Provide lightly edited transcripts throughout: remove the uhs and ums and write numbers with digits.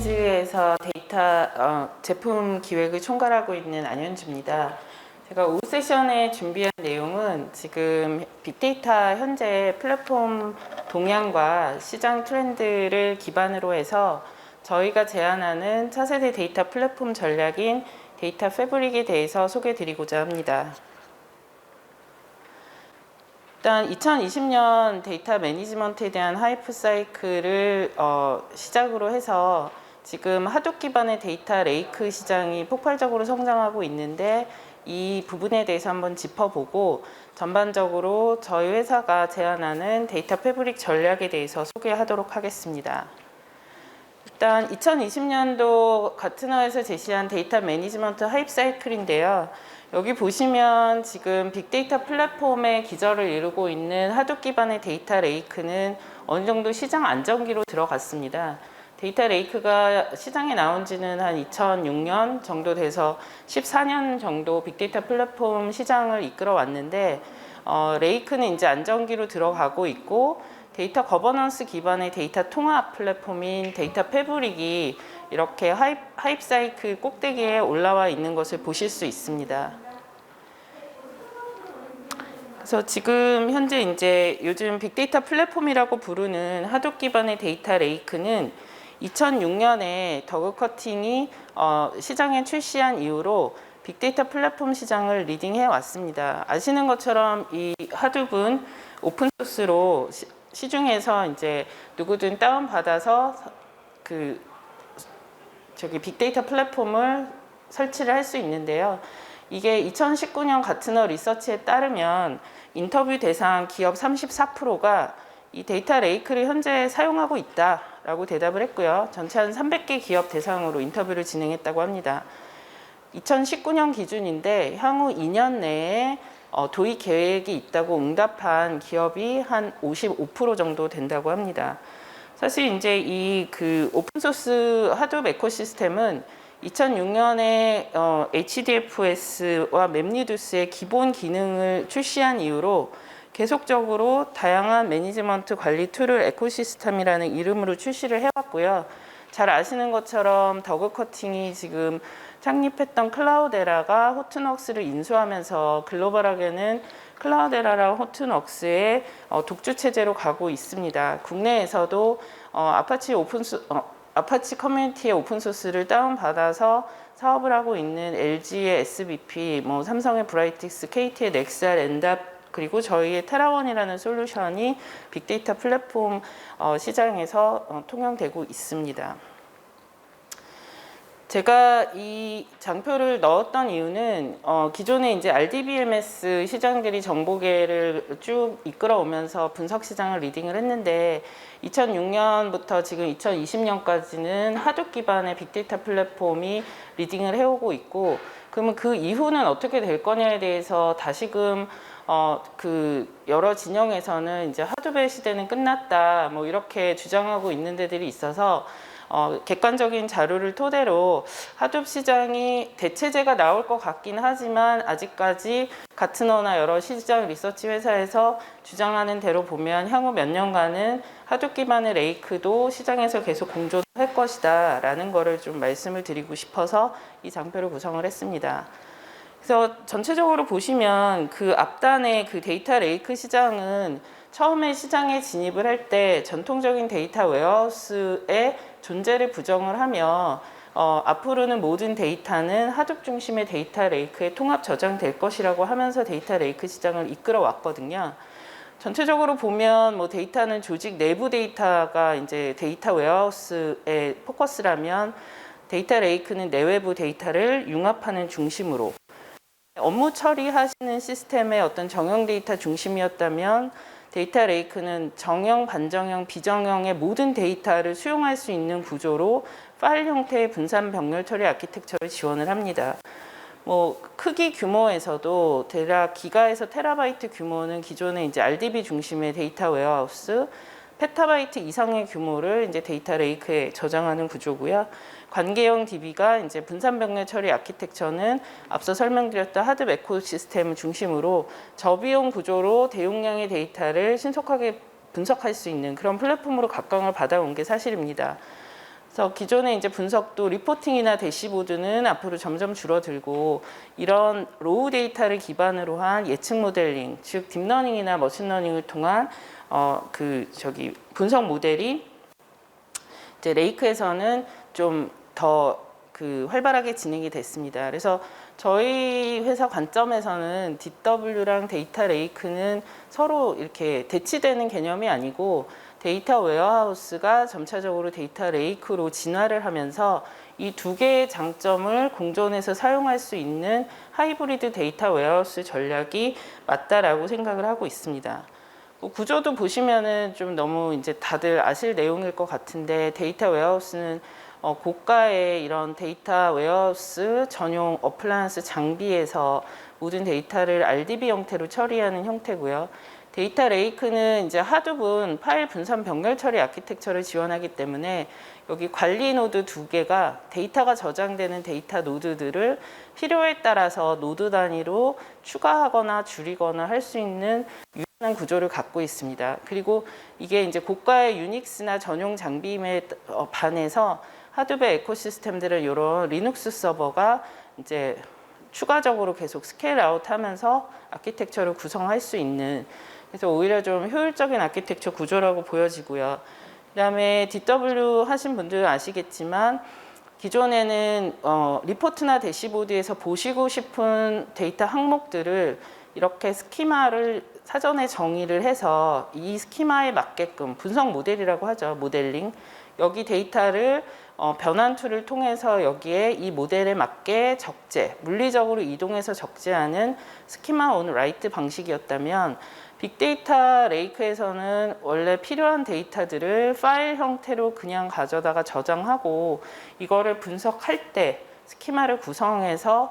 엑스체인지에서 데이터 제품 기획을 총괄하고 있는 안현주입니다. 제가 오후 세션에 준비한 내용은 지금 빅데이터 현재 플랫폼 동향과 시장 트렌드를 기반으로 해서 저희가 제안하는 차세대 데이터 플랫폼 전략인 데이터 패브릭에 대해서 소개드리고자 합니다. 일단 2020년 데이터 매니지먼트에 대한 하이프 사이클을 시작으로 해서 지금 하둡 기반의 데이터 레이크 시장이 폭발적으로 성장하고 있는데 이 부분에 대해서 한번 짚어보고 전반적으로 저희 회사가 제안하는 데이터 패브릭 전략에 대해서 소개하도록 하겠습니다. 일단 2020년도 가트너에서 제시한 데이터 매니지먼트 하이프 사이클인데요. 여기 보시면 지금 빅데이터 플랫폼의 기저를 이루고 있는 하둡 기반의 데이터 레이크는 어느 정도 시장 안정기로 들어갔습니다. 데이터 레이크가 시장에 나온 지는 한 2006년 정도 돼서 14년 정도 빅데이터 플랫폼 시장을 이끌어 왔는데 레이크는 이제 안정기로 들어가고 있고 데이터 거버넌스 기반의 데이터 통합 플랫폼인 데이터 패브릭이 이렇게 하이프 사이클 꼭대기에 올라와 있는 것을 보실 수 있습니다. 그래서 지금 현재 이제 요즘 빅데이터 플랫폼이라고 부르는 하둡 기반의 데이터 레이크는 2006년에 더그 커팅이 시장에 출시한 이후로 빅데이터 플랫폼 시장을 리딩해 왔습니다. 아시는 것처럼 이 하둡은 오픈소스로 시중에서 이제 누구든 다운받아서 빅데이터 플랫폼을 설치를 할 수 있는데요. 이게 2019년 가트너 리서치에 따르면 인터뷰 대상 기업 34%가 이 데이터 레이크를 현재 사용하고 있다라고 대답을 했고요. 전체 한 300개 기업 대상으로 인터뷰를 진행했다고 합니다. 2019년 기준인데 향후 2년 내에 도입 계획이 있다고 응답한 기업이 한 55% 정도 된다고 합니다. 사실 이제 이 오픈소스 하둡 에코시스템은 2006년에 HDFS와 맵리두스의 기본 기능을 출시한 이후로 계속적으로 다양한 매니지먼트 관리 툴을 에코시스템이라는 이름으로 출시를 해왔고요. 잘 아시는 것처럼 더그 커팅이 지금 창립했던 클라우데라가 호트웍스를 인수하면서 글로벌하게는 클라우데라랑 호트웍스의 독주 체제로 가고 있습니다. 국내에서도 아파치 커뮤니티의 오픈소스를 다운받아서 사업을 하고 있는 LG의 SBP, 삼성의 브라이틱스, KT의 넥살, 엔답, 그리고 저희의 테라원이라는 솔루션이 빅데이터 플랫폼 시장에서 통용되고 있습니다. 제가 이 장표를 넣었던 이유는 기존에 이제 RDBMS 시장들이 정보계를 쭉 이끌어오면서 분석 시장을 리딩을 했는데 2006년부터 지금 2020년까지는 하둡 기반의 빅데이터 플랫폼이 리딩을 해오고 있고 그러면 그 이후는 어떻게 될 거냐에 대해서 다시금 여러 진영에서는 이제 하둡의 시대는 끝났다 이렇게 주장하고 있는 데들이 있어서 객관적인 자료를 토대로 하둡 시장이 대체제가 나올 것 같긴 하지만 아직까지 가트너나 여러 시장 리서치 회사에서 주장하는 대로 보면 향후 몇 년간은 하둡 기반의 레이크도 시장에서 계속 공존할 것이다 라는 거를 좀 말씀을 드리고 싶어서 이 장표를 구성을 했습니다. 그래서 전체적으로 보시면 그 앞단의 그 데이터 레이크 시장은 처음에 시장에 진입을 할 때 전통적인 데이터 웨어하우스의 존재를 부정을 하며 앞으로는 모든 데이터는 하둡 중심의 데이터 레이크에 통합 저장될 것이라고 하면서 데이터 레이크 시장을 이끌어 왔거든요. 전체적으로 보면 데이터는 조직 내부 데이터가 이제 데이터 웨어하우스의 포커스라면 데이터 레이크는 내외부 데이터를 융합하는 중심으로 업무 처리하시는 시스템의 어떤 정형 데이터 중심이었다면 데이터 레이크는 정형, 반정형, 비정형의 모든 데이터를 수용할 수 있는 구조로 파일 형태의 분산 병렬 처리 아키텍처를 지원을 합니다. 크기 규모에서도 대략 기가에서 테라바이트 규모는 기존의 이제 RDB 중심의 데이터 웨어하우스, 페타바이트 이상의 규모를 이제 데이터 레이크에 저장하는 구조고요. 관계형 DB가 이제 분산 병렬 처리 아키텍처는 앞서 설명드렸던 하드웹 에코시스템을 중심으로 저비용 구조로 대용량의 데이터를 신속하게 분석할 수 있는 그런 플랫폼으로 각광을 받아온 게 사실입니다. 그래서 기존의 이제 분석도 리포팅이나 대시보드는 앞으로 점점 줄어들고 이런 로우 데이터를 기반으로 한 예측 모델링, 즉 딥러닝이나 머신러닝을 통한 분석 모델이 이제 레이크에서는 좀 더 활발하게 진행이 됐습니다. 그래서 저희 회사 관점에서는 DW랑 데이터 레이크는 서로 이렇게 대치되는 개념이 아니고 데이터 웨어하우스가 점차적으로 데이터 레이크로 진화를 하면서 이 두 개의 장점을 공존해서 사용할 수 있는 하이브리드 데이터 웨어하우스 전략이 맞다라고 생각을 하고 있습니다. 구조도 보시면은 좀 너무 이제 다들 아실 내용일 것 같은데 데이터 웨어하우스는 고가의 이런 데이터 웨어하우스 전용 어플라이언스 장비에서 모든 데이터를 RDB 형태로 처리하는 형태고요. 데이터 레이크는 이제 하드분 파일 분산 병렬 처리 아키텍처를 지원하기 때문에 여기 관리 노드 두 개가 데이터가 저장되는 데이터 노드들을 필요에 따라서 노드 단위로 추가하거나 줄이거나 할 수 있는 유연한 구조를 갖고 있습니다. 그리고 이게 이제 고가의 유닉스나 전용 장비임에 반해서 하드웨어 에코시스템들은 이런 리눅스 서버가 이제 추가적으로 계속 스케일 아웃하면서 아키텍처를 구성할 수 있는, 그래서 오히려 좀 효율적인 아키텍처 구조라고 보여지고요. 그다음에 DW 하신 분들은 아시겠지만 기존에는 리포트나 대시보드에서 보시고 싶은 데이터 항목들을 이렇게 스키마를 사전에 정의를 해서 이 스키마에 맞게끔 분석 모델이라고 하죠. 모델링. 여기 데이터를 변환 툴을 통해서 여기에 이 모델에 맞게 적재, 물리적으로 이동해서 적재하는 스키마 온 라이트 방식이었다면 빅데이터 레이크에서는 원래 필요한 데이터들을 파일 형태로 그냥 가져다가 저장하고 이거를 분석할 때 스키마를 구성해서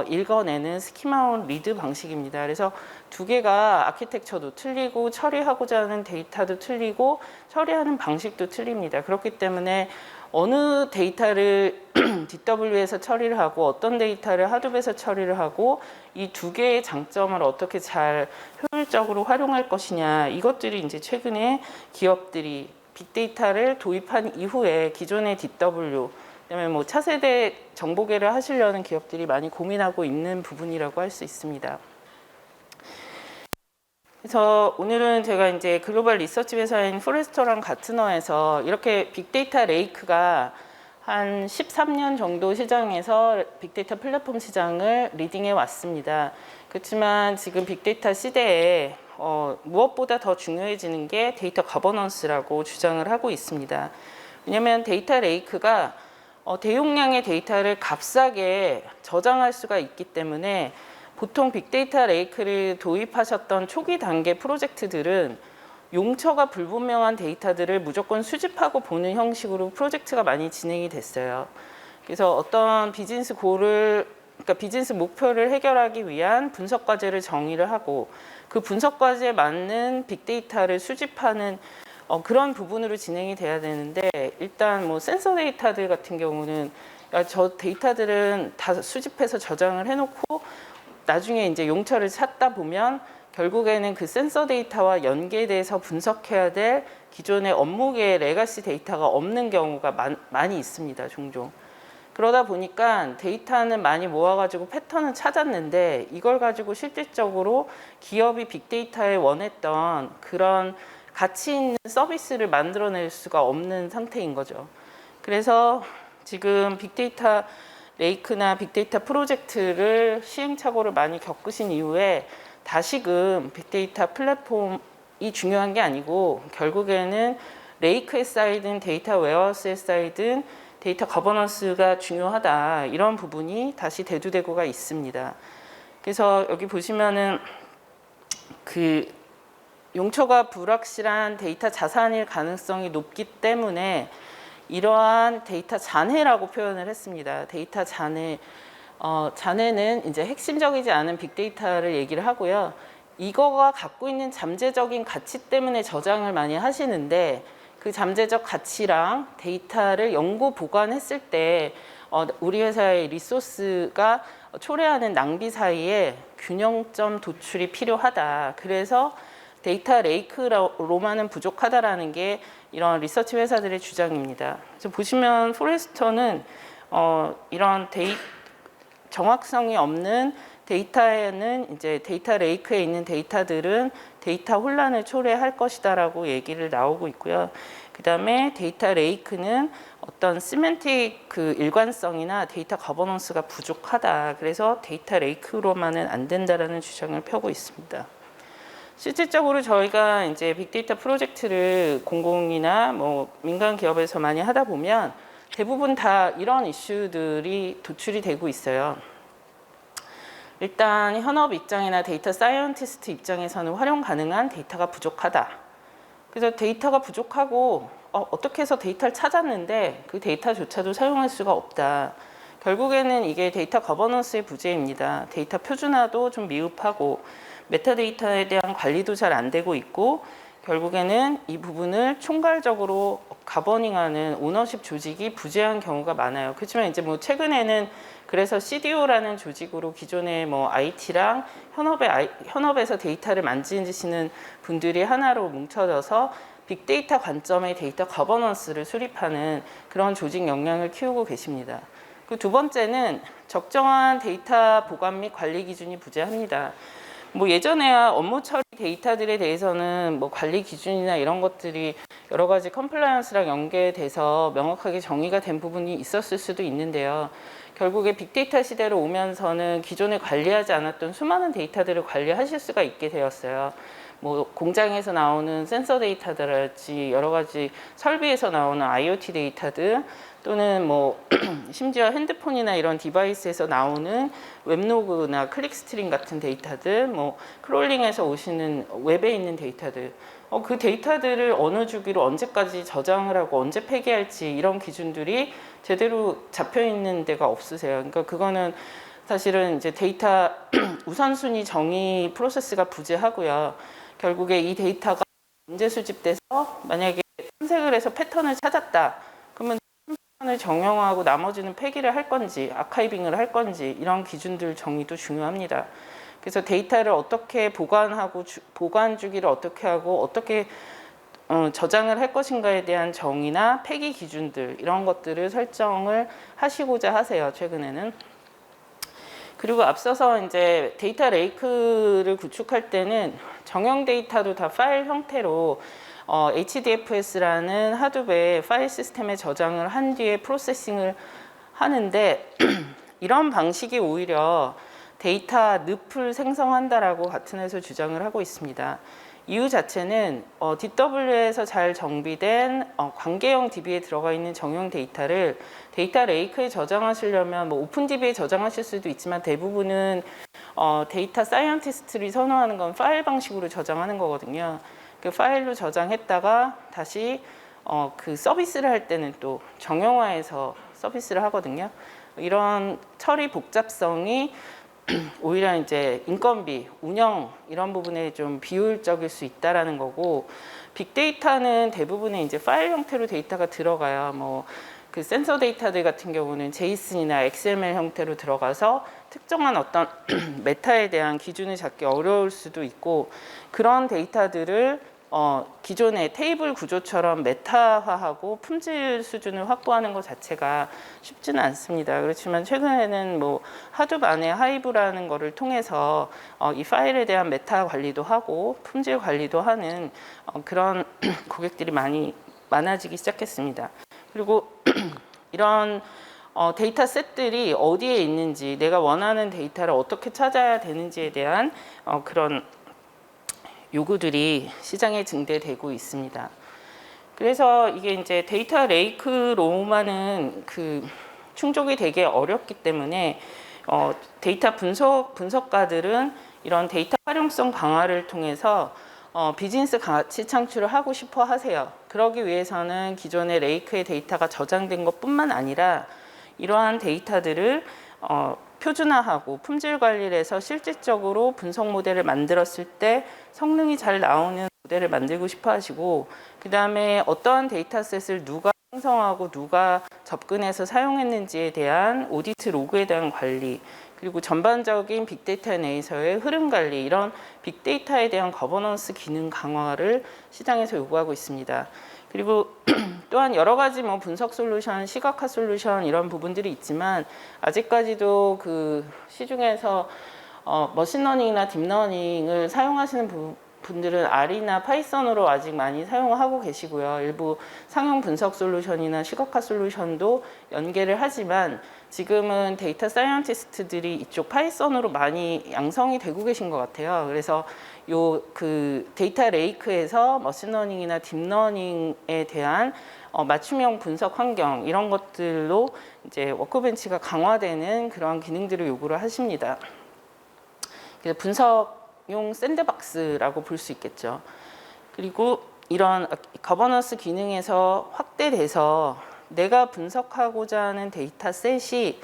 읽어내는 스키마 온 리드 방식입니다. 그래서 두 개가 아키텍처도 틀리고 처리하고자 하는 데이터도 틀리고 처리하는 방식도 틀립니다. 그렇기 때문에 어느 데이터를 DW에서 처리를 하고 어떤 데이터를 하드웨어에서 처리를 하고 이 두 개의 장점을 어떻게 잘 효율적으로 활용할 것이냐, 이것들이 이제 최근에 기업들이 빅데이터를 도입한 이후에 기존의 DW, 그다음에 뭐 차세대 정보계를 하시려는 기업들이 많이 고민하고 있는 부분이라고 할 수 있습니다. 그래서 오늘은 제가 이제 글로벌 리서치 회사인 포레스터랑 가트너에서 이렇게 빅데이터 레이크가 한 13년 정도 시장에서 빅데이터 플랫폼 시장을 리딩해 왔습니다. 그렇지만 지금 빅데이터 시대에 무엇보다 더 중요해지는 게 데이터 거버넌스라고 주장을 하고 있습니다. 왜냐하면 데이터 레이크가 대용량의 데이터를 값싸게 저장할 수가 있기 때문에 보통 빅데이터 레이크를 도입하셨던 초기 단계 프로젝트들은 용처가 불분명한 데이터들을 무조건 수집하고 보는 형식으로 프로젝트가 많이 진행이 됐어요. 그래서 어떤 비즈니스 그러니까 비즈니스 목표를 해결하기 위한 분석 과제를 정의를 하고 그 분석 과제에 맞는 빅데이터를 수집하는 그런 부분으로 진행이 돼야 되는데, 일단 뭐 센서 데이터들 같은 경우는 저 데이터들은 다 수집해서 저장을 해놓고 나중에 이제 용처를 찾다 보면 결국에는 그 센서 데이터와 연계돼서 분석해야 될 기존의 업무계의 레가시 데이터가 없는 경우가 많이 있습니다. 종종. 그러다 보니까 데이터는 많이 모아가지고 패턴은 찾았는데 이걸 가지고 실질적으로 기업이 빅데이터에 원했던 그런 가치 있는 서비스를 만들어낼 수가 없는 상태인 거죠. 그래서 지금 빅데이터 레이크나 빅데이터 프로젝트를 시행착오를 많이 겪으신 이후에 다시금 빅데이터 플랫폼이 중요한 게 아니고 결국에는 레이크에 쌓이든 데이터 웨어하우스에 쌓이든 데이터 거버넌스가 중요하다, 이런 부분이 다시 대두되고가 있습니다. 그래서 여기 보시면은 그 용처가 불확실한 데이터 자산일 가능성이 높기 때문에 이러한 데이터 잔해라고 표현을 했습니다. 데이터 잔해. 잔해는 이제 핵심적이지 않은 빅데이터를 얘기를 하고요. 이거가 갖고 있는 잠재적인 가치 때문에 저장을 많이 하시는데 그 잠재적 가치랑 데이터를 연구 보관했을 때 우리 회사의 리소스가 초래하는 낭비 사이에 균형점 도출이 필요하다. 그래서 데이터 레이크로만은 부족하다라는 게 이런 리서치 회사들의 주장입니다. 그래서 보시면 포레스터는 이런 정확성이 없는 데이터에는 이제 데이터 레이크에 있는 데이터들은 데이터 혼란을 초래할 것이다라고 얘기를 나오고 있고요. 그다음에 데이터 레이크는 어떤 시멘틱 그 일관성이나 데이터 거버넌스가 부족하다. 그래서 데이터 레이크로만은 안 된다라는 주장을 펴고 있습니다. 실질적으로 저희가 이제 빅데이터 프로젝트를 공공이나 뭐 민간 기업에서 많이 하다 보면 대부분 다 이런 이슈들이 도출이 되고 있어요. 일단 현업 입장이나 데이터 사이언티스트 입장에서는 활용 가능한 데이터가 부족하다. 그래서 데이터가 부족하고 어떻게 해서 데이터를 찾았는데 그 데이터조차도 사용할 수가 없다. 결국에는 이게 데이터 거버넌스의 부재입니다. 데이터 표준화도 좀 미흡하고 메타데이터에 대한 관리도 잘 안 되고 있고 결국에는 이 부분을 총괄적으로 가버닝하는 오너십 조직이 부재한 경우가 많아요. 그렇지만 이제 뭐 최근에는 그래서 CDO라는 조직으로 기존의 뭐 IT랑 현업에서 데이터를 만지시는 분들이 하나로 뭉쳐져서 빅데이터 관점의 데이터 거버넌스를 수립하는 그런 조직 역량을 키우고 계십니다. 그 두 번째는 적정한 데이터 보관 및 관리 기준이 부재합니다. 뭐 예전에야 업무 처리 데이터들에 대해서는 뭐 관리 기준이나 이런 것들이 여러 가지 컴플라이언스랑 연계돼서 명확하게 정의가 된 부분이 있었을 수도 있는데요. 결국에 빅데이터 시대로 오면서는 기존에 관리하지 않았던 수많은 데이터들을 관리하실 수가 있게 되었어요. 뭐 공장에서 나오는 센서 데이터들랄지 여러 가지 설비에서 나오는 IoT 데이터들 또는 뭐 심지어 핸드폰이나 이런 디바이스에서 나오는 웹로그나 클릭스트림 같은 데이터들, 뭐 크롤링에서 오시는 웹에 있는 데이터들, 그 데이터들을 어느 주기로 언제까지 저장을 하고 언제 폐기할지 이런 기준들이 제대로 잡혀 있는 데가 없으세요. 그러니까 그거는 사실은 이제 데이터 우선순위 정의 프로세스가 부재하고요. 결국에 이 데이터가 언제 수집돼서 만약에 탐색을 해서 패턴을 찾았다. 그러면 패턴을 정형화하고 나머지는 폐기를 할 건지 아카이빙을 할 건지 이런 기준들 정의도 중요합니다. 그래서 데이터를 어떻게 보관하고 보관 주기를 어떻게 하고 어떻게 저장을 할 것인가에 대한 정의나 폐기 기준들 이런 것들을 설정을 하시고자 하세요. 최근에는. 그리고 앞서서 이제 데이터 레이크를 구축할 때는 정형 데이터도 다 파일 형태로 HDFS라는 하드웨어 파일 시스템에 저장을 한 뒤에 프로세싱을 하는데 이런 방식이 오히려 데이터 늪을 생성한다라고 같은 회사 주장을 하고 있습니다. 이유 자체는 DW에서 잘 정비된 관계형 DB에 들어가 있는 정형 데이터를 데이터 레이크에 저장하시려면 뭐 오픈 DB에 저장하실 수도 있지만 대부분은 데이터 사이언티스트들이 선호하는 건 파일 방식으로 저장하는 거거든요. 그 파일로 저장했다가 다시 그 서비스를 할 때는 또 정형화해서 서비스를 하거든요. 이런 처리 복잡성이 오히려 이제 인건비, 운영 이런 부분에 좀 비효율적일 수 있다라는 거고 빅데이터는 대부분의 이제 파일 형태로 데이터가 들어가요. 뭐 그 센서 데이터들 같은 경우는 제이슨이나 XML 형태로 들어가서 특정한 어떤 메타에 대한 기준을 잡기 어려울 수도 있고 그런 데이터들을 기존의 테이블 구조처럼 메타화하고 품질 수준을 확보하는 것 자체가 쉽지는 않습니다. 그렇지만 최근에는 뭐 하둡 안에 하이브라는 거를 통해서 이 파일에 대한 메타 관리도 하고 품질 관리도 하는 그런 고객들이 많아지기 시작했습니다. 그리고 이런 데이터 셋들이 어디에 있는지 내가 원하는 데이터를 어떻게 찾아야 되는지에 대한 그런 요구들이 시장에 증대되고 있습니다. 그래서 이게 이제 데이터 레이크로만은 그 충족이 되게 어렵기 때문에 데이터 분석가들은 이런 데이터 활용성 강화를 통해서 비즈니스 가치 창출을 하고 싶어 하세요. 그러기 위해서는 기존의 레이크의 데이터가 저장된 것뿐만 아니라 이러한 데이터들을 표준화하고 품질 관리를 해서 실질적으로 분석 모델을 만들었을 때 성능이 잘 나오는 모델을 만들고 싶어 하시고 그 다음에 어떠한 데이터셋을 누가 생성하고 누가 접근해서 사용했는지에 대한 오디트 로그에 대한 관리, 그리고 전반적인 빅데이터 내에서의 흐름 관리, 이런 빅데이터에 대한 거버넌스 기능 강화를 시장에서 요구하고 있습니다. 그리고 또한 여러 가지 뭐 분석 솔루션, 시각화 솔루션 이런 부분들이 있지만 아직까지도 그 시중에서 머신러닝이나 딥러닝을 사용하시는 분들은 R이나 파이썬으로 아직 많이 사용하고 계시고요. 일부 상용 분석 솔루션이나 시각화 솔루션도 연계를 하지만 지금은 데이터 사이언티스트들이 이쪽 파이썬으로 많이 양성이 되고 계신 것 같아요. 그래서 요 그 데이터 레이크에서 머신러닝이나 딥러닝에 대한 맞춤형 분석 환경 이런 것들로 이제 워크벤치가 강화되는 그러한 기능들을 요구를 하십니다. 그래서 분석용 샌드박스라고 볼 수 있겠죠. 그리고 이런 거버넌스 기능에서 확대돼서 내가 분석하고자 하는 데이터셋이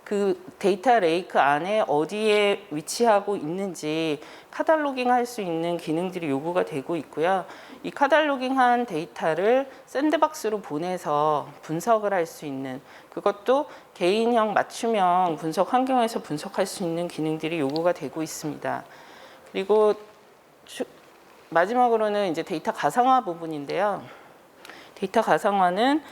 그 데이터 레이크 안에 어디에 위치하고 있는지 카탈로깅 할 수 있는 기능들이 요구가 되고 있고요. 이 카탈로깅한 데이터를 샌드박스로 보내서 분석을 할 수 있는, 그것도 개인형 맞춤형 분석 환경에서 분석할 수 있는 기능들이 요구가 되고 있습니다. 그리고 마지막으로는 이제 데이터 가상화 부분인데요. 데이터 가상화는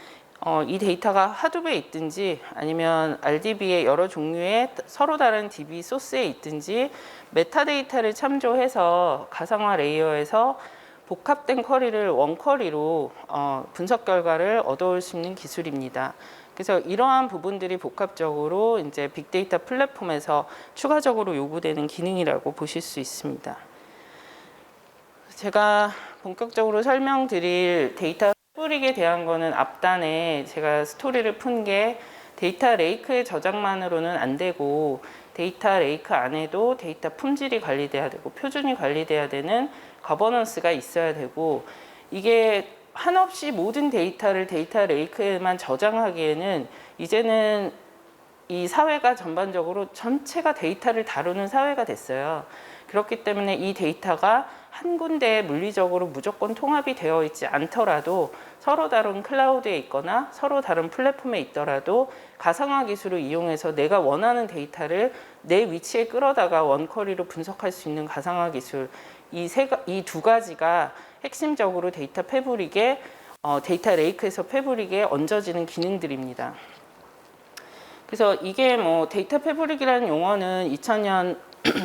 이 데이터가 하둡에 있든지 아니면 RDB의 여러 종류의 서로 다른 DB 소스에 있든지 메타데이터를 참조해서 가상화 레이어에서 복합된 쿼리를 원쿼리로 분석 결과를 얻어올 수 있는 기술입니다. 그래서 이러한 부분들이 복합적으로 이제 빅데이터 플랫폼에서 추가적으로 요구되는 기능이라고 보실 수 있습니다. 제가 본격적으로 설명드릴 데이터 패브릭에 대한 거는 앞단에 제가 스토리를 푼 게 데이터 레이크의 저장만으로는 안 되고 데이터 레이크 안에도 데이터 품질이 관리돼야 되고 표준이 관리돼야 되는 거버넌스가 있어야 되고, 이게 한없이 모든 데이터를 데이터 레이크에만 저장하기에는 이제는 이 사회가 전반적으로 전체가 데이터를 다루는 사회가 됐어요. 그렇기 때문에 이 데이터가 한 군데에 물리적으로 무조건 통합이 되어 있지 않더라도 서로 다른 클라우드에 있거나 서로 다른 플랫폼에 있더라도 가상화 기술을 이용해서 내가 원하는 데이터를 내 위치에 끌어다가 원쿼리로 분석할 수 있는 가상화 기술, 이 두 가지가 핵심적으로 데이터 패브릭에 데이터 레이크에서 패브릭에 얹어지는 기능들입니다. 그래서 이게 뭐 데이터 패브릭이라는 용어는 2000년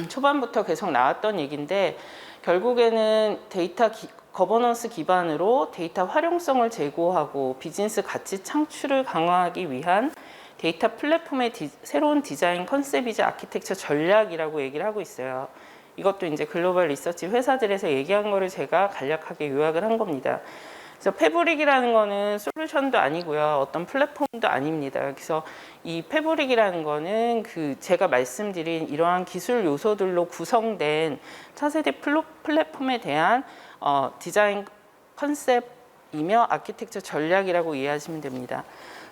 초반부터 계속 나왔던 얘기인데, 결국에는 데이터 거버넌스 기반으로 데이터 활용성을 제고하고 비즈니스 가치 창출을 강화하기 위한 데이터 플랫폼의 새로운 디자인 컨셉이자 아키텍처 전략이라고 얘기를 하고 있어요. 이것도 이제 글로벌 리서치 회사들에서 얘기한 거를 제가 간략하게 요약을 한 겁니다. 그래서 패브릭이라는 거는 솔루션도 아니고요, 어떤 플랫폼도 아닙니다. 그래서 이 패브릭이라는 거는 그 제가 말씀드린 이러한 기술 요소들로 구성된 차세대 플랫폼에 대한 디자인 컨셉이며 아키텍처 전략이라고 이해하시면 됩니다.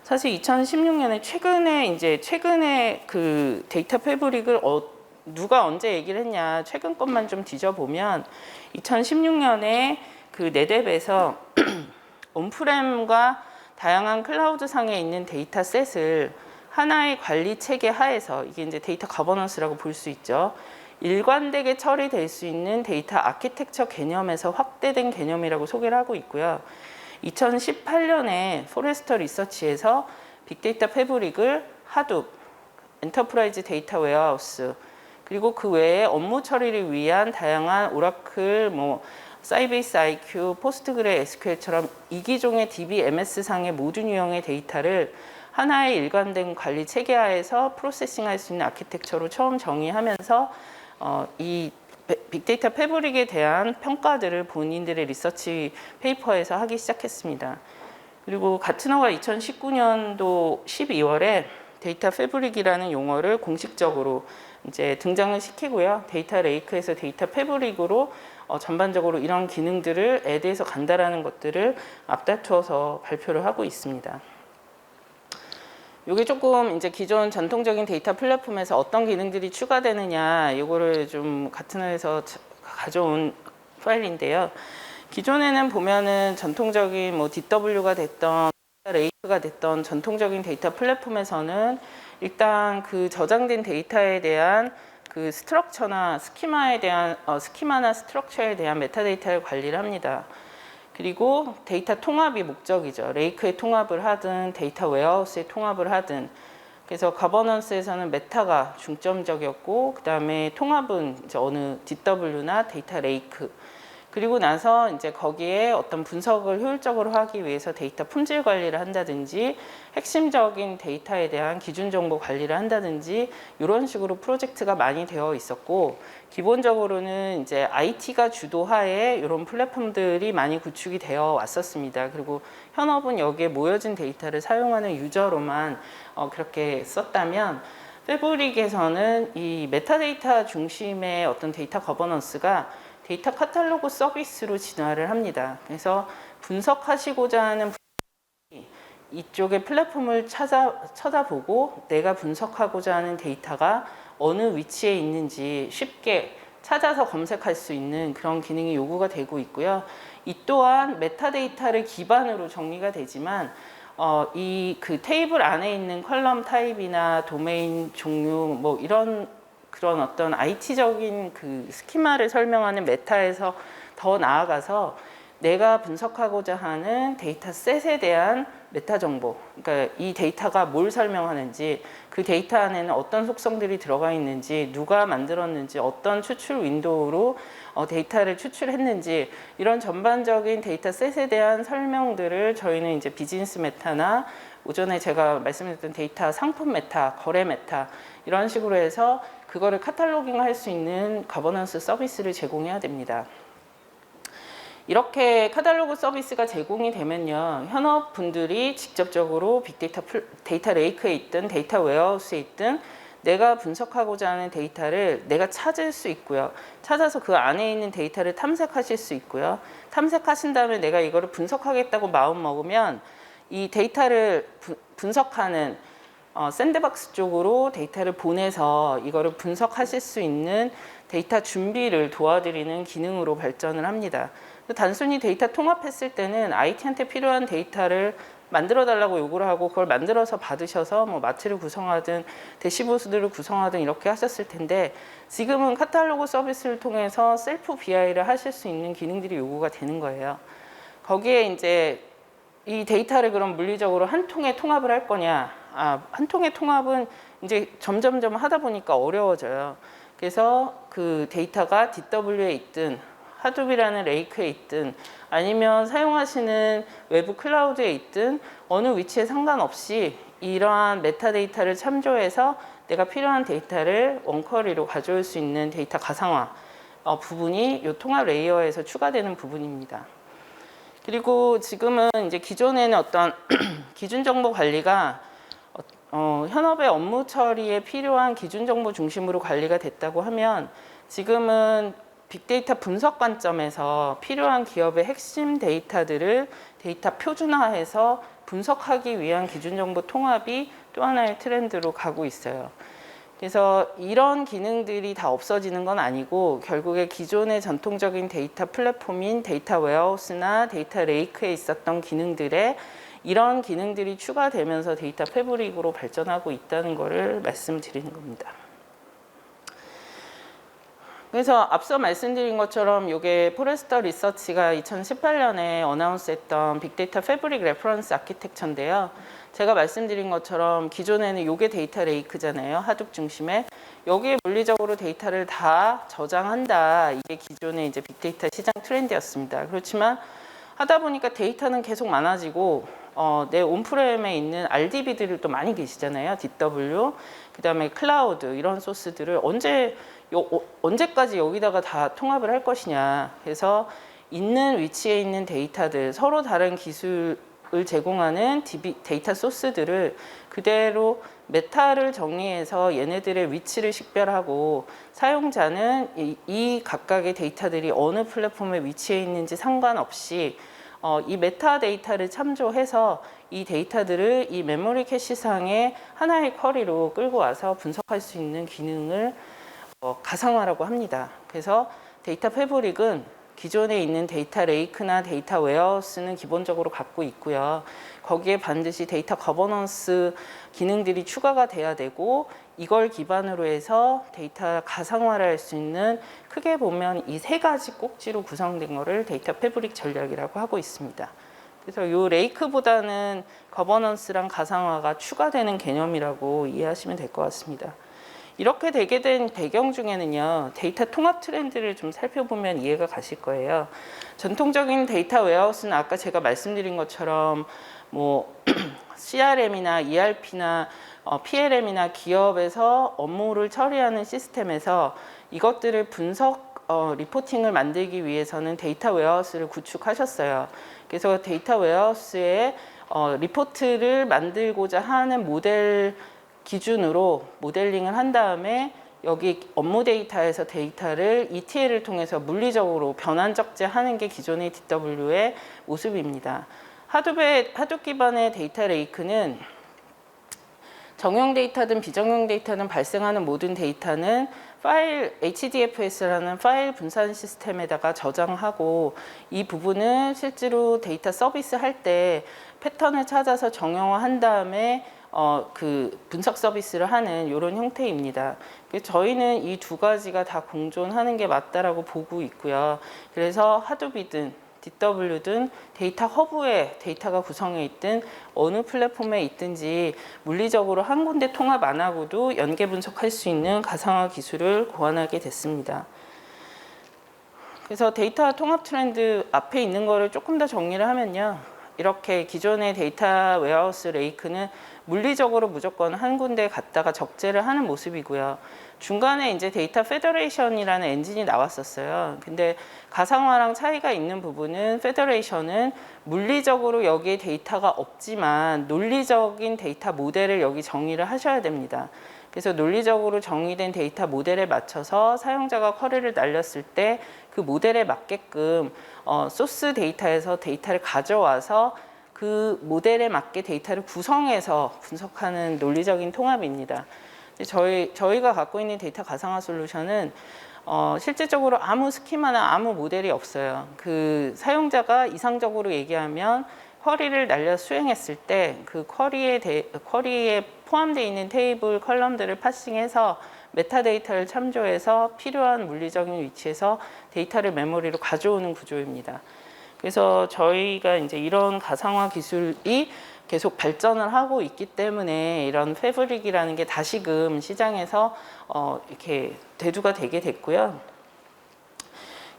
사실 2016년에 최근에 그 데이터 패브릭을 누가 언제 얘기를 했냐, 최근 것만 좀 뒤져보면 2016년에 그 네뎁에서 온프렘과 다양한 클라우드 상에 있는 데이터셋을 하나의 관리 체계 하에서, 이게 이제 데이터 거버넌스라고 볼 수 있죠. 일관되게 처리될 수 있는 데이터 아키텍처 개념에서 확대된 개념이라고 소개를 하고 있고요. 2018년에 포레스터 리서치에서 빅데이터 패브릭을 하둡, 엔터프라이즈 데이터 웨어하우스, 그리고 그 외에 업무 처리를 위한 다양한 오라클, 사이베이스 IQ, 포스트그레 SQL처럼 이기종의 DBMS상의 모든 유형의 데이터를 하나의 일관된 관리 체계하에서 프로세싱할 수 있는 아키텍처로 처음 정의하면서 이 빅데이터 패브릭에 대한 평가들을 본인들의 리서치 페이퍼에서 하기 시작했습니다. 그리고 가트너가 2019년도 12월에 데이터 패브릭이라는 용어를 공식적으로 이제 등장을 시키고요. 데이터 레이크에서 데이터 패브릭으로 전반적으로 이런 기능들을 애드해서 간다라는 것들을 앞다투어서 발표를 하고 있습니다. 이게 조금 이제 기존 전통적인 데이터 플랫폼에서 어떤 기능들이 추가되느냐, 이거를 좀 가트너에서 가져온 파일인데요. 기존에는 보면은 전통적인 DW가 됐던 레이크가 됐던 전통적인 데이터 플랫폼에서는 일단 그 저장된 데이터에 대한 그 스트럭처나 스키마에 대한 스키마나 스트럭처에 대한 메타데이터를 관리를 합니다. 그리고 데이터 통합이 목적이죠. 레이크에 통합을 하든 데이터 웨어하우스에 통합을 하든. 그래서 거버넌스에서는 메타가 중점적이었고, 그 다음에 통합은 이제 어느 DW나 데이터 레이크. 그리고 나서 이제 거기에 어떤 분석을 효율적으로 하기 위해서 데이터 품질 관리를 한다든지, 핵심적인 데이터에 대한 기준 정보 관리를 한다든지, 이런 식으로 프로젝트가 많이 되어 있었고, 기본적으로는 이제 IT가 주도하에 이런 플랫폼들이 많이 구축이 되어 왔었습니다. 그리고 현업은 여기에 모여진 데이터를 사용하는 유저로만 그렇게 썼다면, 패브릭에서는 이 메타데이터 중심의 어떤 데이터 거버넌스가 데이터 카탈로그 서비스로 진화를 합니다. 그래서 분석하시고자 하는 이쪽의 플랫폼을 찾아보고 내가 분석하고자 하는 데이터가 어느 위치에 있는지 쉽게 찾아서 검색할 수 있는 그런 기능이 요구가 되고 있고요. 이 또한 메타데이터를 기반으로 정리가 되지만 이 그 테이블 안에 있는 컬럼 타입이나 도메인 종류 뭐 이런 그런 어떤 IT적인 그 스키마를 설명하는 메타에서 더 나아가서 내가 분석하고자 하는 데이터셋에 대한 메타 정보, 그러니까 이 데이터가 뭘 설명하는지, 그 데이터 안에는 어떤 속성들이 들어가 있는지, 누가 만들었는지, 어떤 추출 윈도우로 데이터를 추출했는지, 이런 전반적인 데이터셋에 대한 설명들을 저희는 이제 비즈니스 메타나 오전에 제가 말씀드렸던 데이터 상품 메타, 거래 메타 이런 식으로 해서 그거를 카탈로깅 할 수 있는 거버넌스 서비스를 제공해야 됩니다. 이렇게 카탈로그 서비스가 제공이 되면요, 현업 분들이 직접적으로 빅데이터 데이터 레이크에 있든 데이터 웨어하우스에 있든 내가 분석하고자 하는 데이터를 내가 찾을 수 있고요. 찾아서 그 안에 있는 데이터를 탐색하실 수 있고요. 탐색하신 다음에 내가 이거를 분석하겠다고 마음 먹으면 이 데이터를 분석하는 샌드박스 쪽으로 데이터를 보내서 이거를 분석하실 수 있는 데이터 준비를 도와드리는 기능으로 발전을 합니다. 단순히 데이터 통합했을 때는 IT한테 필요한 데이터를 만들어 달라고 요구를 하고 그걸 만들어서 받으셔서 뭐 마트를 구성하든 대시보드를 구성하든 이렇게 하셨을 텐데, 지금은 카탈로그 서비스를 통해서 셀프 BI를 하실 수 있는 기능들이 요구가 되는 거예요. 거기에 이제 이 데이터를 그럼 물리적으로 한 통에 통합을 할 거냐? 한 통의 통합은 이제 점점점 하다 보니까 어려워져요. 그래서 그 데이터가 DW에 있든 하둡이라는 레이크에 있든 아니면 사용하시는 외부 클라우드에 있든 어느 위치에 상관없이 이러한 메타데이터를 참조해서 내가 필요한 데이터를 원쿼리로 가져올 수 있는 데이터 가상화 부분이 이 통합 레이어에서 추가되는 부분입니다. 그리고 지금은 이제 기존에는 어떤 기준 정보 관리가 현업의 업무 처리에 필요한 기준 정보 중심으로 관리가 됐다고 하면, 지금은 빅데이터 분석 관점에서 필요한 기업의 핵심 데이터들을 데이터 표준화해서 분석하기 위한 기준 정보 통합이 또 하나의 트렌드로 가고 있어요. 그래서 이런 기능들이 다 없어지는 건 아니고 결국에 기존의 전통적인 데이터 플랫폼인 데이터 웨어하우스나 데이터 레이크에 있었던 기능들에 이런 기능들이 추가되면서 데이터 패브릭으로 발전하고 있다는 것을 말씀드리는 겁니다. 그래서 앞서 말씀드린 것처럼 이게 포레스터 리서치가 2018년에 어나운스했던 빅데이터 패브릭 레퍼런스 아키텍처인데요. 제가 말씀드린 것처럼 기존에는 이게 데이터 레이크잖아요. 하둡 중심에. 여기에 물리적으로 데이터를 다 저장한다. 이게 기존의 이제 빅데이터 시장 트렌드였습니다. 그렇지만 하다 보니까 데이터는 계속 많아지고 내 온프렘에 있는 RDB들이 또 많이 계시잖아요. DW, 그 다음에 클라우드 이런 소스들을 언제까지 여기다가 다 통합을 할 것이냐. 그래서 있는 위치에 있는 데이터들, 서로 다른 기술을 제공하는 데이터 소스들을 그대로 메타를 정리해서 얘네들의 위치를 식별하고 사용자는 이 각각의 데이터들이 어느 플랫폼에 위치해 있는지 상관없이 이 메타 데이터를 참조해서 이 데이터들을 이 메모리 캐시상의 하나의 쿼리로 끌고 와서 분석할 수 있는 기능을 가상화라고 합니다. 그래서 데이터 패브릭은 기존에 있는 데이터 레이크나 데이터 웨어하우스는 기본적으로 갖고 있고요. 거기에 반드시 데이터 거버넌스 기능들이 추가가 돼야 되고, 이걸 기반으로 해서 데이터 가상화를 할 수 있는, 크게 보면 이 세 가지 꼭지로 구성된 거를 데이터 패브릭 전략이라고 하고 있습니다. 그래서 요 레이크보다는 거버넌스랑 가상화가 추가되는 개념이라고 이해하시면 될 것 같습니다. 이렇게 되게 된 배경 중에는요, 데이터 통합 트렌드를 좀 살펴보면 이해가 가실 거예요. 전통적인 데이터 웨어하우스는 아까 제가 말씀드린 것처럼 뭐 CRM이나 ERP나 PLM이나 기업에서 업무를 처리하는 시스템에서 이것들을 분석 리포팅을 만들기 위해서는 데이터 웨어하우스를 구축하셨어요. 그래서 데이터 웨어하우스에 리포트를 만들고자 하는 모델 기준으로 모델링을 한 다음에 여기 업무 데이터에서 데이터를 ETL을 통해서 물리적으로 변환 적재하는 게 기존의 DW의 모습입니다. 하둡 기반의 데이터 레이크는 정형 데이터든 비정형 데이터든 발생하는 모든 데이터는 파일 HDFS라는 파일 분산 시스템에다가 저장하고, 이 부분은 실제로 데이터 서비스 할 때 패턴을 찾아서 정형화한 다음에 그 분석 서비스를 하는 이런 형태입니다. 저희는 이 두 가지가 다 공존하는 게 맞다라고 보고 있고요. 그래서 하둡이든 DW든 데이터 허브에 데이터가 구성해 있든 어느 플랫폼에 있든지 물리적으로 한 군데 통합 안 하고도 연계 분석할 수 있는 가상화 기술을 고안하게 됐습니다. 그래서 데이터 통합 트렌드 앞에 있는 거를 조금 더 정리를 하면요, 이렇게 기존의 데이터 웨어하우스 레이크는 물리적으로 무조건 한 군데 갖다가 적재를 하는 모습이고요. 중간에 이제 데이터 페더레이션이라는 엔진이 나왔었어요. 근데 가상화랑 차이가 있는 부분은, 페더레이션은 물리적으로 여기에 데이터가 없지만 논리적인 데이터 모델을 여기 정의를 하셔야 됩니다. 그래서 논리적으로 정의된 데이터 모델에 맞춰서 사용자가 쿼리를 날렸을 때 그 모델에 맞게끔 소스 데이터에서 데이터를 가져와서 그 모델에 맞게 데이터를 구성해서 분석하는 논리적인 통합입니다. 저희가 갖고 있는 데이터 가상화 솔루션은 실질적으로 아무 스키마나 아무 모델이 없어요. 그 사용자가 이상적으로 얘기하면 쿼리를 날려 수행했을 때 그 쿼리에 포함되어 있는 테이블 컬럼들을 파싱해서 메타데이터를 참조해서 필요한 물리적인 위치에서 데이터를 메모리로 가져오는 구조입니다. 그래서 저희가 이제 이런 가상화 기술이 계속 발전을 하고 있기 때문에 이런 패브릭이라는 게 다시금 시장에서 이렇게 대두가 되게 됐고요.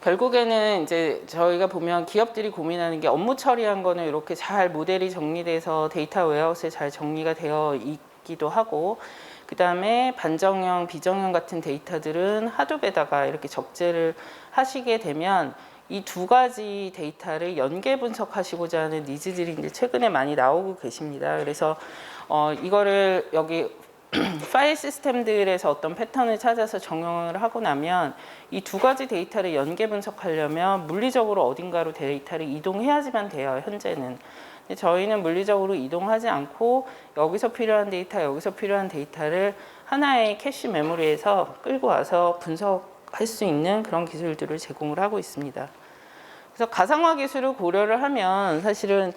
결국에는 이제 저희가 보면 기업들이 고민하는 게, 업무 처리한 거는 이렇게 잘 모델이 정리돼서 데이터 웨어하우스에 잘 정리가 되어 있기도 하고, 그 다음에 반정형, 비정형 같은 데이터들은 하둡에다가 이렇게 적재를 하시게 되면 이 두 가지 데이터를 연계 분석하시고자 하는 니즈들이 이제 최근에 많이 나오고 계십니다. 그래서 이거를 여기 파일 시스템들에서 어떤 패턴을 찾아서 정형을 하고 나면 이 두 가지 데이터를 연계 분석하려면 물리적으로 어딘가로 데이터를 이동해야지만 돼요, 현재는. 근데 저희는 물리적으로 이동하지 않고 여기서 필요한 데이터, 여기서 필요한 데이터를 하나의 캐시 메모리에서 끌고 와서 분석할 수 있는 그런 기술들을 제공을 하고 있습니다. 그래서 가상화 기술을 고려를 하면 사실은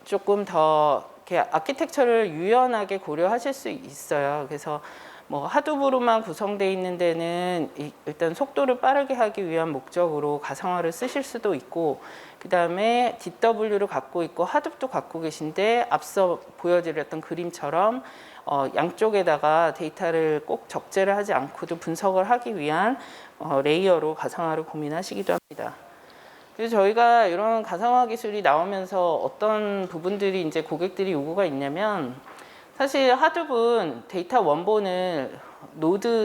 조금 더 이렇게 아키텍처를 유연하게 고려하실 수 있어요. 그래서 뭐 하둡으로만 구성되어 있는 데는 일단 속도를 빠르게 하기 위한 목적으로 가상화를 쓰실 수도 있고, 그 다음에 DW를 갖고 있고 하둡도 갖고 계신데 앞서 보여드렸던 그림처럼 양쪽에다가 데이터를 꼭 적재를 하지 않고도 분석을 하기 위한 레이어로 가상화를 고민하시기도 합니다. 그래서 저희가 이런 가상화 기술이 나오면서 어떤 부분들이 이제 고객들이 요구가 있냐면, 사실 하둡은 데이터 원본을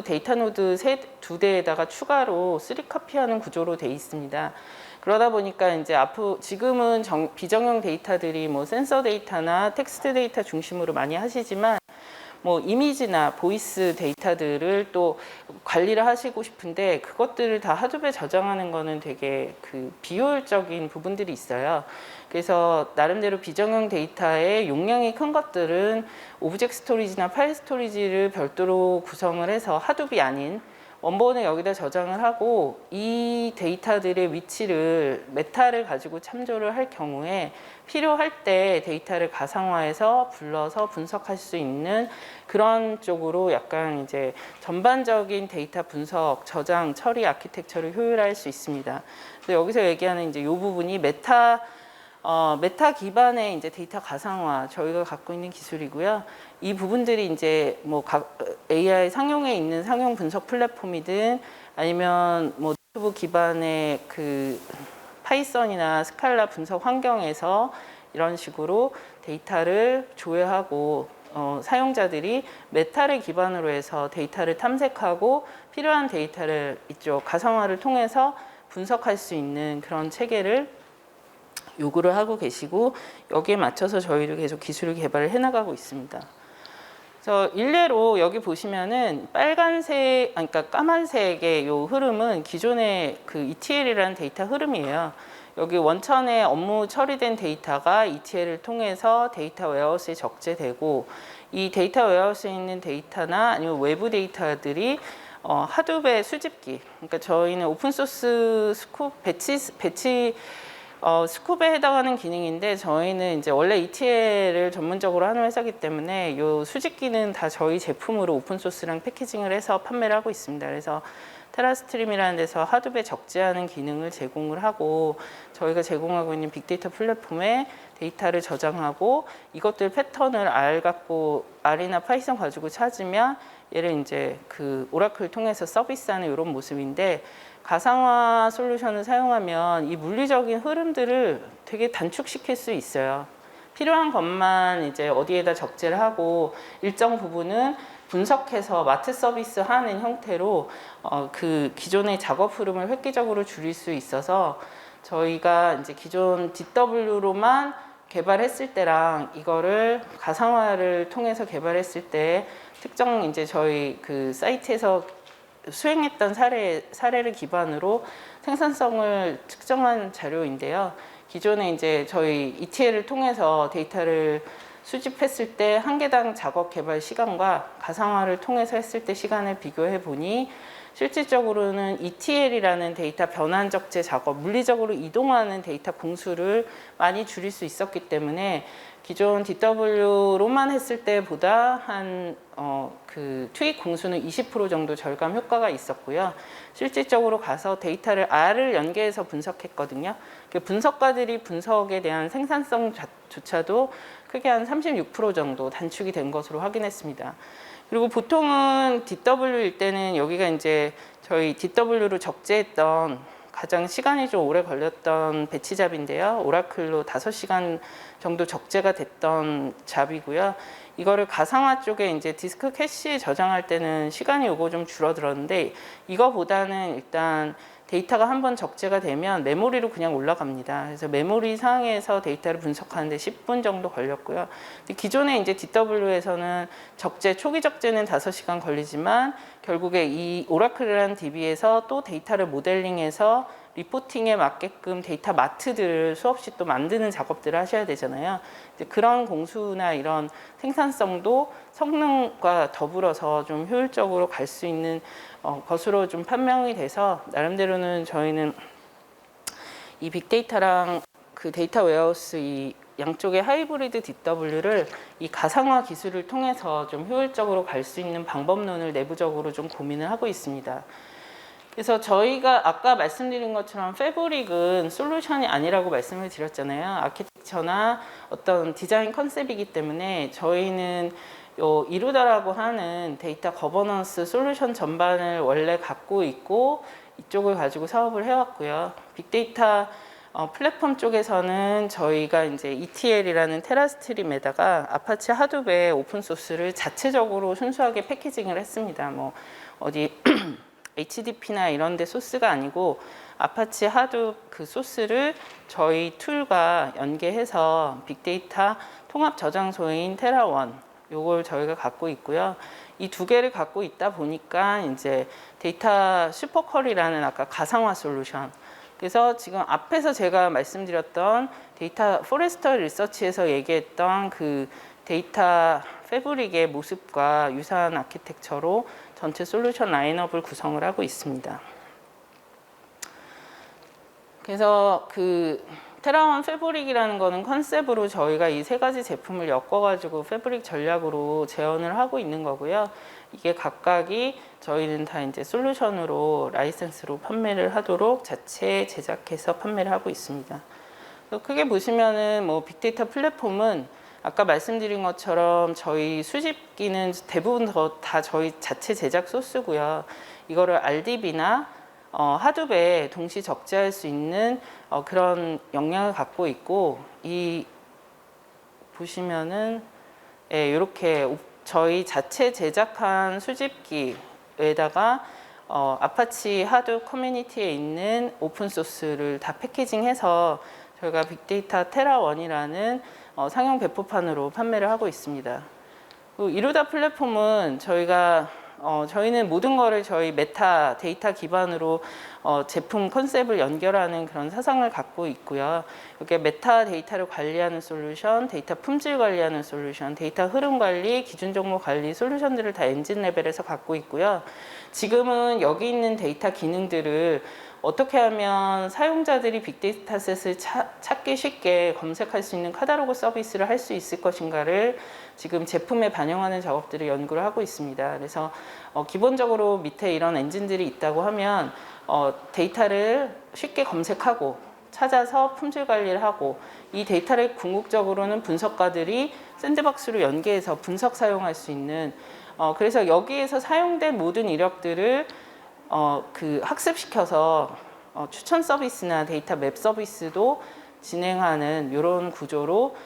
데이터 노드 두 대에다가 추가로 3카피하는 구조로 돼 있습니다. 그러다 보니까 이제 지금은 비정형 데이터들이 뭐 센서 데이터나 텍스트 데이터 중심으로 많이 하시지만, 뭐 이미지나 보이스 데이터들을 또 관리를 하시고 싶은데 그것들을 다 하둡에 저장하는 거는 되게 그 비효율적인 부분들이 있어요. 그래서 나름대로 비정형 데이터의 용량이 큰 것들은 오브젝트 스토리지나 파일 스토리지를 별도로 구성을 해서 하둡이 아닌 원본을 여기다 저장을 하고 이 데이터들의 위치를 메타를 가지고 참조를 할 경우에 필요할 때 데이터를 가상화해서 불러서 분석할 수 있는 그런 쪽으로 약간 이제 전반적인 데이터 분석, 저장, 처리 아키텍처를 효율화할 수 있습니다. 그래서 여기서 얘기하는 이제 이 부분이 메타 기반의 이제 데이터 가상화 저희가 갖고 있는 기술이고요. 이 부분들이 이제 뭐 AI 상용에 있는 상용 분석 플랫폼이든 아니면 뭐 노트북 기반의 그 파이썬이나 스칼라 분석 환경에서 이런 식으로 데이터를 조회하고 사용자들이 메타를 기반으로 해서 데이터를 탐색하고 필요한 데이터를 이쪽 가상화를 통해서 분석할 수 있는 그런 체계를 요구를 하고 계시고 여기에 맞춰서 저희도 계속 기술을 개발을 해나가고 있습니다. 그래서 일례로 여기 보시면은 빨간색, 그러니까 까만색의 요 흐름은 기존의 그 ETL이라는 데이터 흐름이에요. 여기 원천에 업무 처리된 데이터가 ETL을 통해서 데이터 웨어하우스에 적재되고 이 데이터 웨어하우스에 있는 데이터나 아니면 외부 데이터들이 하둡의 수집기, 그러니까 저희는 오픈소스 스쿱 배치 스쿱에 해당하는 기능인데 저희는 이제 원래 ETL을 전문적으로 하는 회사이기 때문에 이 수집기는 다 저희 제품으로 오픈소스랑 패키징을 해서 판매를 하고 있습니다. 그래서 테라스트림이라는 데서 하둡에 적재하는 기능을 제공을 하고 저희가 제공하고 있는 빅데이터 플랫폼에 데이터를 저장하고 이것들 패턴을 R이나 파이썬 가지고 찾으면 얘를 이제 그 오라클 통해서 서비스하는 이런 모습인데 가상화 솔루션을 사용하면 이 물리적인 흐름들을 되게 단축시킬 수 있어요. 필요한 것만 이제 어디에다 적재를 하고 일정 부분은 분석해서 마트 서비스 하는 형태로 그 기존의 작업 흐름을 획기적으로 줄일 수 있어서 저희가 이제 기존 DW로만 개발했을 때랑 이거를 가상화를 통해서 개발했을 때 특정 이제 저희 그 사이트에서 수행했던 사례를 기반으로 생산성을 측정한 자료인데요. 기존에 이제 저희 ETL을 통해서 데이터를 수집했을 때 한 개당 작업 개발 시간과 가상화를 통해서 했을 때 시간을 비교해 보니 실질적으로는 ETL이라는 데이터 변환 적재 작업, 물리적으로 이동하는 데이터 공수를 많이 줄일 수 있었기 때문에 기존 DW로만 했을 때보다 그 투입 공수는 20% 정도 절감 효과가 있었고요. 실질적으로 가서 데이터를 R을 연계해서 분석했거든요. 그 분석가들이 분석에 대한 생산성조차도 크게 한 36% 정도 단축이 된 것으로 확인했습니다. 그리고 보통은 DW일 때는 여기가 이제 저희 DW로 적재했던 가장 시간이 좀 오래 걸렸던 배치 잡인데요. 오라클로 5시간 정도 적재가 됐던 잡이고요. 이거를 가상화 쪽에 이제 디스크 캐시에 저장할 때는 시간이 요거 좀 줄어들었는데 이거보다는 일단 데이터가 한번 적재가 되면 메모리로 그냥 올라갑니다. 그래서 메모리 상에서 데이터를 분석하는데 10분 정도 걸렸고요. 기존에 이제 DW에서는 초기 적재는 5시간 걸리지만 결국에 이 오라클이라는 DB에서 또 데이터를 모델링해서 리포팅에 맞게끔 데이터 마트들을 수없이 또 만드는 작업들을 하셔야 되잖아요. 그런 공수나 이런 생산성도 성능과 더불어서 좀 효율적으로 갈 수 있는 것으로 좀 판명이 돼서 나름대로는 저희는 이 빅데이터랑 그 데이터 웨어하우스 이 양쪽의 하이브리드 DW를 이 가상화 기술을 통해서 좀 효율적으로 갈 수 있는 방법론을 내부적으로 좀 고민을 하고 있습니다. 그래서 저희가 아까 말씀드린 것처럼 패브릭은 솔루션이 아니라고 말씀을 드렸잖아요. 아키텍처나 어떤 디자인 컨셉이기 때문에 저희는 이루다라고 하는 데이터 거버넌스 솔루션 전반을 원래 갖고 있고 이쪽을 가지고 사업을 해왔고요. 빅데이터 플랫폼 쪽에서는 저희가 이제 ETL이라는 테라스트림에다가 아파치 하둡의 오픈소스를 자체적으로 순수하게 패키징을 했습니다. 뭐 어디 HDP나 이런 데 소스가 아니고 아파치 하둡 그 소스를 저희 툴과 연계해서 빅데이터 통합 저장소인 테라원 요걸 저희가 갖고 있고요. 이 두 개를 갖고 있다 보니까 이제 데이터 슈퍼쿼리라는 아까 가상화 솔루션. 그래서 지금 앞에서 제가 말씀드렸던 데이터 포레스터 리서치에서 얘기했던 그 데이터 패브릭의 모습과 유사한 아키텍처로 전체 솔루션 라인업을 구성을 하고 있습니다. 그래서 그 테라원 패브릭이라는 거는 컨셉으로 저희가 이 세 가지 제품을 엮어가지고 패브릭 전략으로 재현을 하고 있는 거고요. 이게 각각이 저희는 다 이제 솔루션으로 라이센스로 판매를 하도록 자체 제작해서 판매를 하고 있습니다. 크게 보시면은 뭐 빅데이터 플랫폼은 아까 말씀드린 것처럼 저희 수집기는 대부분 다 저희 자체 제작 소스고요. 이거를 RDB나 하둡에 동시 적재할 수 있는 그런 역량을 갖고 있고, 이 보시면은 이렇게 저희 자체 제작한 수집기에다가 아파치 하둡 커뮤니티에 있는 오픈 소스를 다 패키징해서 저희가 빅데이터 테라원이라는 상용 배포판으로 판매를 하고 있습니다. 이루다 플랫폼은 저희는 모든 거를 저희 메타 데이터 기반으로 제품 컨셉을 연결하는 그런 사상을 갖고 있고요. 이렇게 메타 데이터를 관리하는 솔루션, 데이터 품질 관리하는 솔루션, 데이터 흐름 관리, 기준 정보 관리 솔루션들을 다 엔진 레벨에서 갖고 있고요. 지금은 여기 있는 데이터 기능들을 어떻게 하면 사용자들이 빅데이터셋을 찾기 쉽게 검색할 수 있는 카탈로그 서비스를 할 수 있을 것인가를 지금 제품에 반영하는 작업들을 연구를 하고 있습니다. 그래서 기본적으로 밑에 이런 엔진들이 있다고 하면 데이터를 쉽게 검색하고 찾아서 품질 관리를 하고, 이 데이터를 궁극적으로는 분석가들이 샌드박스로 연계해서 분석 사용할 수 있는, 그래서 여기에서 사용된 모든 이력들을 학습시켜서 추천 서비스나 데이터 맵 서비스도 진행하는 이런 구조로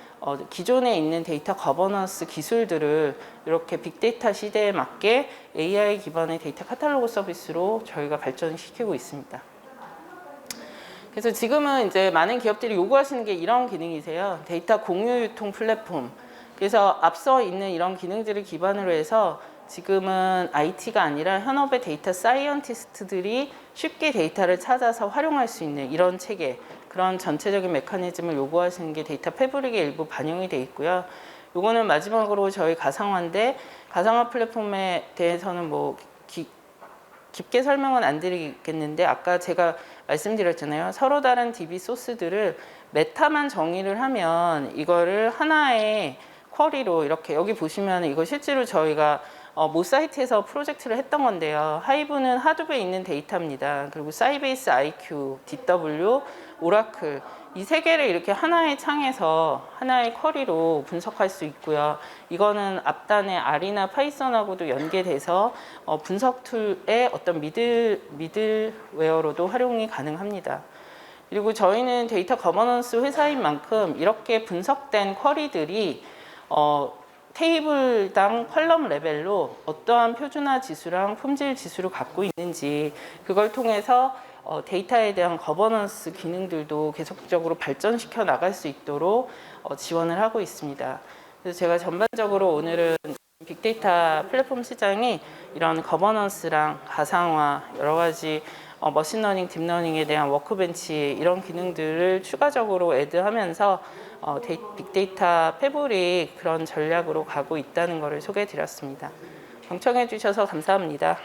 기존에 있는 데이터 거버넌스 기술들을 이렇게 빅데이터 시대에 맞게 AI 기반의 데이터 카탈로그 서비스로 저희가 발전시키고 있습니다. 그래서 지금은 이제 많은 기업들이 요구하시는 게 이런 기능이세요. 데이터 공유 유통 플랫폼. 그래서 앞서 있는 이런 기능들을 기반으로 해서 지금은 IT가 아니라 현업의 데이터 사이언티스트들이 쉽게 데이터를 찾아서 활용할 수 있는 이런 체계, 그런 전체적인 메커니즘을 요구하시는 게 데이터 패브릭의 일부 반영이 돼 있고요. 요거는 마지막으로 저희 가상화인데, 가상화 플랫폼에 대해서는 뭐 깊게 설명은 안 드리겠는데, 아까 제가 말씀드렸잖아요. 서로 다른 DB 소스들을 메타만 정의를 하면 이거를 하나의 쿼리로 이렇게, 여기 보시면 이거 실제로 저희가 모 사이트에서 프로젝트를 했던 건데요. 하이브는 하둡에 있는 데이터입니다. 그리고 사이베이스 IQ, DW, 오라클, 이 세 개를 이렇게 하나의 창에서 하나의 쿼리로 분석할 수 있고요. 이거는 앞단에 R이나 파이썬하고도 연계돼서 분석 툴의 어떤 미들웨어로도 활용이 가능합니다. 그리고 저희는 데이터 거버넌스 회사인 만큼 이렇게 분석된 쿼리들이 테이블당 컬럼 레벨로 어떠한 표준화 지수랑 품질 지수를 갖고 있는지, 그걸 통해서 데이터에 대한 거버넌스 기능들도 계속적으로 발전시켜 나갈 수 있도록 지원을 하고 있습니다. 그래서 제가 전반적으로 오늘은 빅데이터 플랫폼 시장이 이런 거버넌스랑 가상화, 여러 가지 머신러닝, 딥러닝에 대한 워크벤치, 이런 기능들을 추가적으로 애드하면서 빅데이터 패브릭 그런 전략으로 가고 있다는 것을 소개해 드렸습니다. 경청해 주셔서 감사합니다.